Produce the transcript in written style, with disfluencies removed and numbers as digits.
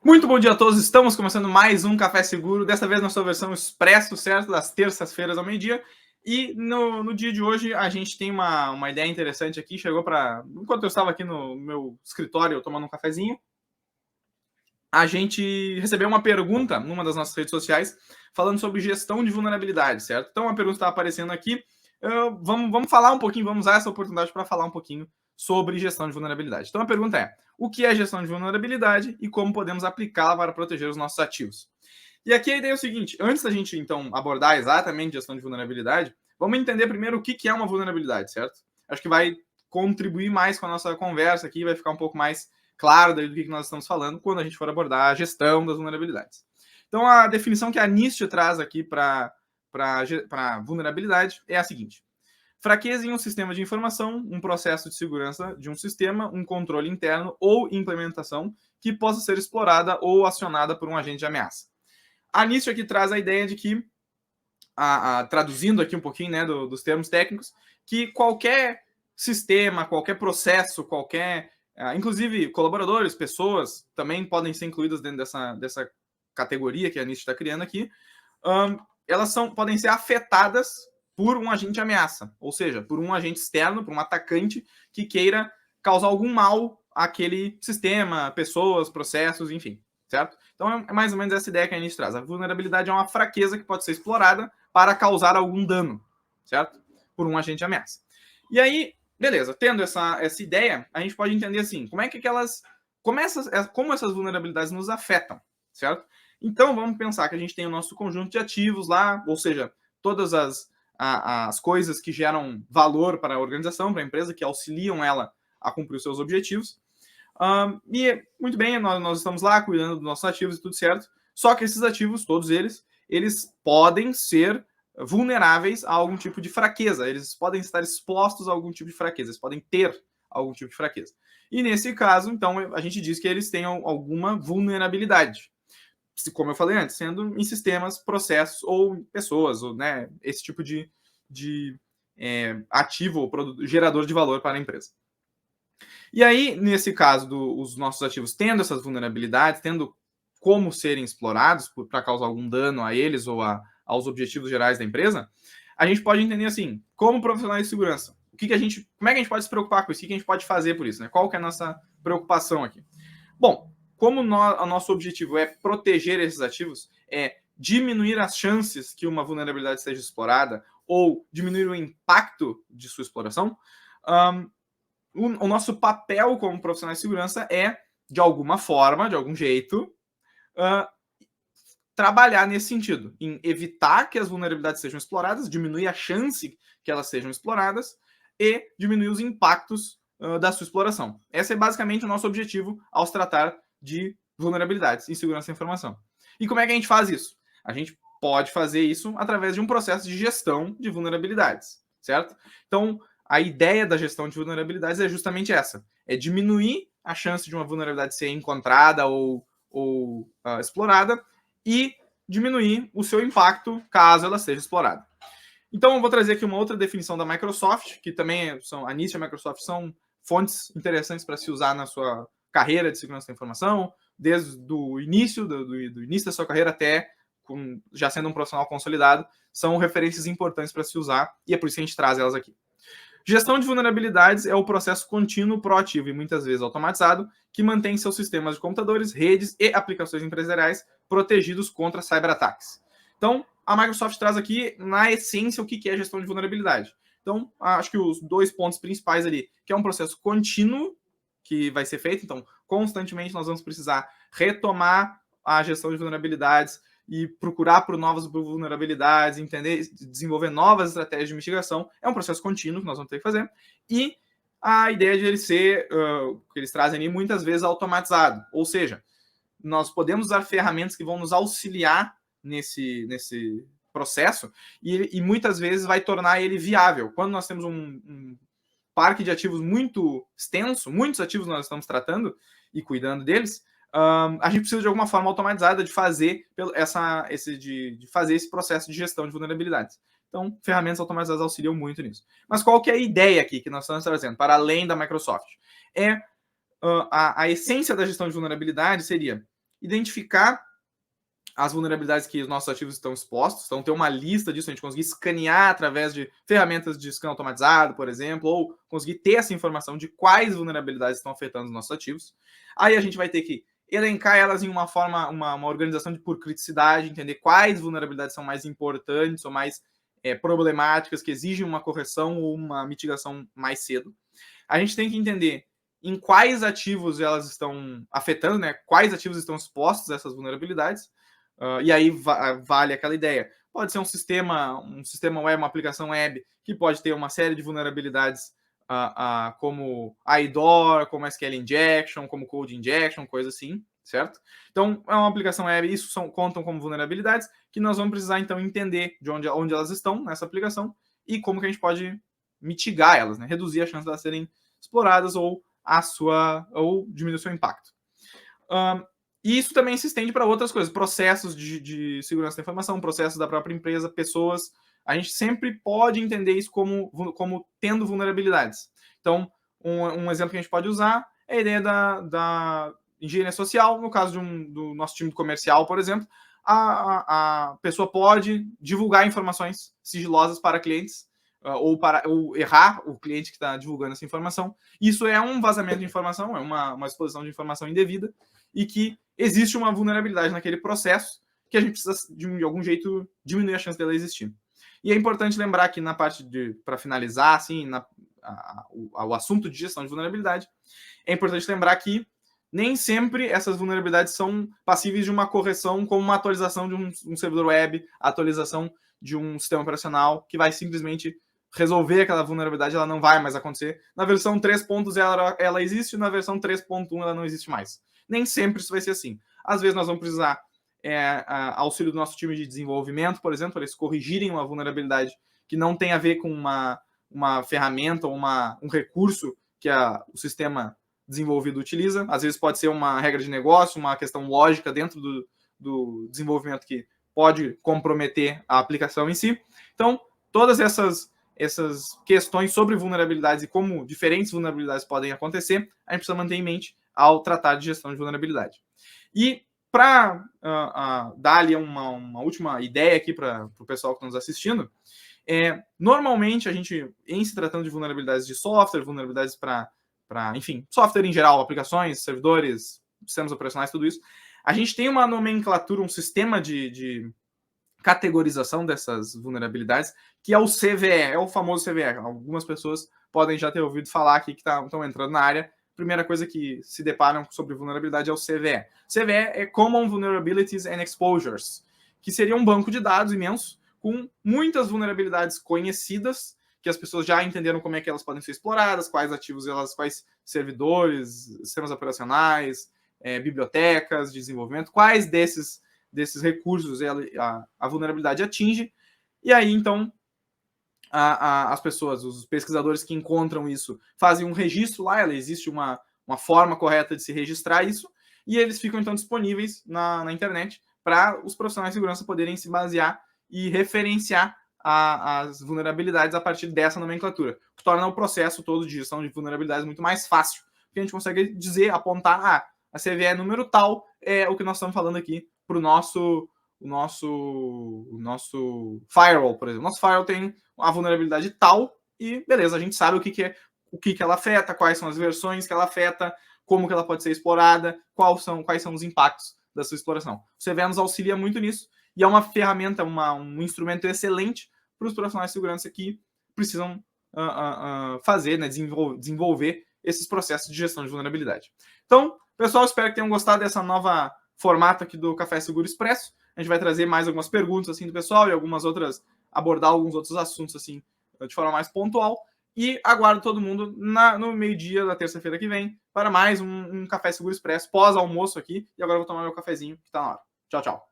Muito bom dia a todos, estamos começando mais um Café Seguro, dessa vez na sua versão expresso, certo? Das terças-feiras ao meio-dia. E no dia de hoje a gente tem uma ideia interessante aqui, chegou para... Enquanto eu estava aqui no meu escritório tomando um cafezinho, a gente recebeu uma pergunta numa das nossas redes sociais falando sobre gestão de vulnerabilidade, certo? Então a pergunta está aparecendo aqui, vamos falar um pouquinho, vamos usar essa oportunidade para falar um pouquinho sobre gestão de vulnerabilidade. Então a pergunta é: o que é gestão de vulnerabilidade e como podemos aplicá-la para proteger os nossos ativos? E aqui a ideia é o seguinte: antes da gente então abordar exatamente gestão de vulnerabilidade, vamos entender primeiro o que é uma vulnerabilidade, certo? Acho que vai contribuir mais com a nossa conversa aqui, vai ficar um pouco mais claro do que nós estamos falando quando a gente for abordar a gestão das vulnerabilidades. Então a definição que a NIST traz aqui para vulnerabilidade é a seguinte: fraqueza em um sistema de informação, um processo de segurança de um sistema, um controle interno ou implementação que possa ser explorada ou acionada por um agente de ameaça. A NIST aqui traz a ideia de que, traduzindo aqui um pouquinho, né, dos termos técnicos, que qualquer sistema, qualquer processo, inclusive colaboradores, pessoas, também podem ser incluídas dentro dessa categoria que a NIST está criando aqui, elas podem ser afetadas por um agente de ameaça, ou seja, por um agente externo, por um atacante que queira causar algum mal àquele sistema, pessoas, processos, enfim, certo? Então é mais ou menos essa ideia que a gente traz. A vulnerabilidade é uma fraqueza que pode ser explorada para causar algum dano, certo? Por um agente de ameaça. E aí, beleza, tendo essa ideia, a gente pode entender assim, como essas vulnerabilidades nos afetam, certo? Então vamos pensar que a gente tem o nosso conjunto de ativos lá, ou seja, todas as coisas que geram valor para a organização, para a empresa, que auxiliam ela a cumprir os seus objetivos. E, muito bem, nós estamos lá cuidando dos nossos ativos e tudo certo, só que esses ativos, todos eles podem ser vulneráveis a algum tipo de fraqueza, eles podem estar expostos a algum tipo de fraqueza, eles podem ter algum tipo de fraqueza. E nesse caso, então, a gente diz que eles têm alguma vulnerabilidade, como eu falei antes, sendo em sistemas, processos ou pessoas, ou, né, esse tipo de ativo ou gerador de valor para a empresa. E aí, nesse caso, os nossos ativos tendo essas vulnerabilidades, tendo como serem explorados para causar algum dano a eles ou aos objetivos gerais da empresa, a gente pode entender assim, como profissionais de segurança, como é que a gente pode se preocupar com isso? O que a gente pode fazer por isso? Né? Qual que é a nossa preocupação aqui? Bom, como o nosso objetivo é proteger esses ativos, é diminuir as chances que uma vulnerabilidade seja explorada ou diminuir o impacto de sua exploração, o nosso papel como profissionais de segurança é, de alguma forma, de algum jeito, trabalhar nesse sentido, em evitar que as vulnerabilidades sejam exploradas, diminuir a chance que elas sejam exploradas e diminuir os impactos da sua exploração. Esse é basicamente o nosso objetivo ao se tratar de vulnerabilidades em segurança da informação. E como é que a gente faz isso? A gente pode fazer isso através de um processo de gestão de vulnerabilidades, certo? Então, a ideia da gestão de vulnerabilidades é justamente essa: é diminuir a chance de uma vulnerabilidade ser encontrada ou explorada e diminuir o seu impacto caso ela seja explorada. Então, eu vou trazer aqui uma outra definição da Microsoft, que também a NIST e a Microsoft são fontes interessantes para se usar na sua carreira de segurança da informação, desde o início, do início da sua carreira até já sendo um profissional consolidado, são referências importantes para se usar, e é por isso que a gente traz elas aqui. Gestão de vulnerabilidades é o processo contínuo, proativo e muitas vezes automatizado que mantém seus sistemas de computadores, redes e aplicações empresariais protegidos contra cyberataques. Então, a Microsoft traz aqui, na essência, o que é gestão de vulnerabilidade. Então, acho que os dois pontos principais ali, que é um processo contínuo que vai ser feito, então, constantemente nós vamos precisar retomar a gestão de vulnerabilidades e procurar por novas vulnerabilidades, entender, desenvolver novas estratégias de mitigação. É um processo contínuo que nós vamos ter que fazer. E a ideia de ele ser, que eles trazem ali, muitas vezes automatizado. Ou seja, nós podemos usar ferramentas que vão nos auxiliar nesse processo e muitas vezes vai tornar ele viável. Quando nós temos um parque de ativos muito extenso, muitos ativos nós estamos tratando e cuidando deles, a gente precisa de alguma forma automatizada de fazer esse processo de gestão de vulnerabilidades. Então, ferramentas automatizadas auxiliam muito nisso. Mas qual que é a ideia aqui que nós estamos trazendo, para além da Microsoft? A essência da gestão de vulnerabilidade seria identificar as vulnerabilidades que os nossos ativos estão expostos, então ter uma lista disso, a gente conseguir escanear através de ferramentas de scan automatizado, por exemplo, ou conseguir ter essa informação de quais vulnerabilidades estão afetando os nossos ativos. Aí a gente vai ter que elencar elas em uma forma, uma organização por criticidade, entender quais vulnerabilidades são mais importantes ou mais problemáticas, que exigem uma correção ou uma mitigação mais cedo. A gente tem que entender em quais ativos elas estão afetando, né? Quais ativos estão expostos a essas vulnerabilidades. E aí vale aquela ideia. Pode ser um sistema web, uma aplicação web, que pode ter uma série de vulnerabilidades, como IDOR, como SQL Injection, como Code Injection, coisa assim, certo? Então, é uma aplicação web, isso contam como vulnerabilidades, que nós vamos precisar, então, entender de onde elas estão nessa aplicação e como que a gente pode mitigar elas, né? Reduzir a chance de elas serem exploradas ou diminuir o seu impacto. E isso também se estende para outras coisas, processos de segurança da informação, processos da própria empresa, pessoas. A gente sempre pode entender isso como tendo vulnerabilidades. Então, um exemplo que a gente pode usar é a ideia da engenharia social. No caso do nosso time comercial, por exemplo, a pessoa pode divulgar informações sigilosas para clientes, ou errar o cliente que está divulgando essa informação. Isso é um vazamento de informação, é uma exposição de informação indevida, e que existe uma vulnerabilidade naquele processo que a gente precisa, de algum jeito, diminuir a chance dela existir. E é importante lembrar que na parte para finalizar, assim, o assunto de gestão de vulnerabilidade, é importante lembrar que nem sempre essas vulnerabilidades são passíveis de uma correção, como uma atualização de um servidor web, a atualização de um sistema operacional, que vai simplesmente resolver aquela vulnerabilidade, ela não vai mais acontecer. Na versão 3.0 ela existe, na versão 3.1 ela não existe mais. Nem sempre isso vai ser assim. Às vezes nós vamos precisar auxílio do nosso time de desenvolvimento, por exemplo, para eles corrigirem uma vulnerabilidade que não tem a ver com uma ferramenta ou um recurso que o sistema desenvolvido utiliza. Às vezes pode ser uma regra de negócio, uma questão lógica dentro do desenvolvimento que pode comprometer a aplicação em si. Então, todas essas questões sobre vulnerabilidades e como diferentes vulnerabilidades podem acontecer, a gente precisa manter em mente ao tratar de gestão de vulnerabilidade. E para dar ali uma última ideia aqui para o pessoal que está nos assistindo, normalmente a gente, em se tratando de vulnerabilidades de software, vulnerabilidades para, enfim, software em geral, aplicações, servidores, sistemas operacionais, tudo isso, a gente tem uma nomenclatura, um sistema de categorização dessas vulnerabilidades, que é o CVE, é o famoso CVE. Algumas pessoas podem já ter ouvido falar aqui que estão entrando na área. Primeira coisa que se deparam sobre vulnerabilidade é o CVE. CVE é Common Vulnerabilities and Exposures, que seria um banco de dados imenso com muitas vulnerabilidades conhecidas, que as pessoas já entenderam como é que elas podem ser exploradas, quais ativos quais servidores, sistemas operacionais, bibliotecas de desenvolvimento, quais desses recursos a vulnerabilidade atinge. E aí, então, as pessoas, os pesquisadores que encontram isso, fazem um registro lá, existe uma forma correta de se registrar isso, e eles ficam, então, disponíveis na internet para os profissionais de segurança poderem se basear e referenciar as vulnerabilidades a partir dessa nomenclatura, que torna o processo todo de gestão de vulnerabilidades muito mais fácil, porque a gente consegue dizer, apontar, a CVE número tal é o que nós estamos falando aqui para o nosso firewall, por exemplo. Nosso firewall tem a vulnerabilidade tal e, beleza, a gente sabe o que ela afeta, quais são as versões que ela afeta, como que ela pode ser explorada, quais são os impactos da sua exploração. O CVE nos auxilia muito nisso e é uma ferramenta, um instrumento excelente para os profissionais de segurança que precisam fazer, né, desenvolver esses processos de gestão de vulnerabilidade. Então, pessoal, espero que tenham gostado dessa nova formato aqui do Café Seguro Expresso. A gente vai trazer mais algumas perguntas assim do pessoal e abordar alguns outros assuntos assim de forma mais pontual. E aguardo todo mundo no meio-dia da terça-feira que vem para mais um Café Seguro Expresso pós-almoço aqui. E agora eu vou tomar meu cafezinho que está na hora. Tchau, tchau.